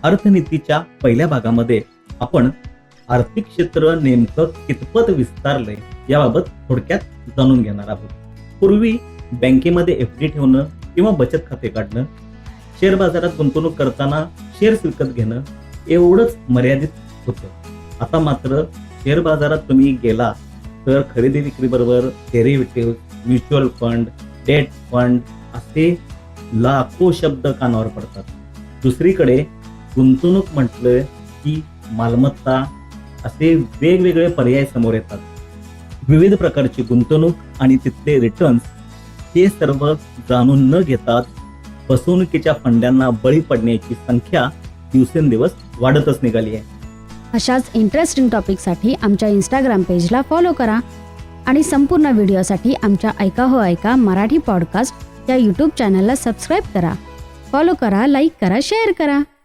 अर्थनीतीच्या पहिल्या भागामध्ये आपण आर्थिक क्षेत्र नेमकं कितपत विस्तारलंय याबाबत थोडक्यात जाणून घेणार आहोत. पूर्वी बँकेमध्ये एफडी ठेवणं किंवा बचत खाते काढणं, शेअर बाजारात गुंतवणूक करताना शेअर्स विकत घेणं एवढंच मर्यादित होतं. आता मात्र शेअर बाजारात तुम्ही गेला तर खरेदी विक्री बरोबर derivative, mutual fund, debt fund असे लाखो शब्द कानावर पडतात. दुसरीकडे गुंतवणूक म्हटलं की मालमत्ता असे वेगवेगळे पर्याय समोर येतात. विविध प्रकारची गुंतवणूक आणि तिथले रिटर्न्स हे सर्व जाणून न घेता फसवणुकीच्या फंड्यांना बळी पडण्याची संख्या दिवसेंदिवस वाढतच निघाली आहे. अशाच इंटरेस्टिंग टॉपिकसाठी आमच्या इंस्टाग्राम पेजला फॉलो करा आणि संपूर्ण व्हिडिओसाठी आमच्या ऐका हो ऐका मराठी पॉडकास्ट या यूट्यूब चॅनलला सबस्क्राईब करा. फॉलो करा, लाईक करा, शेअर करा.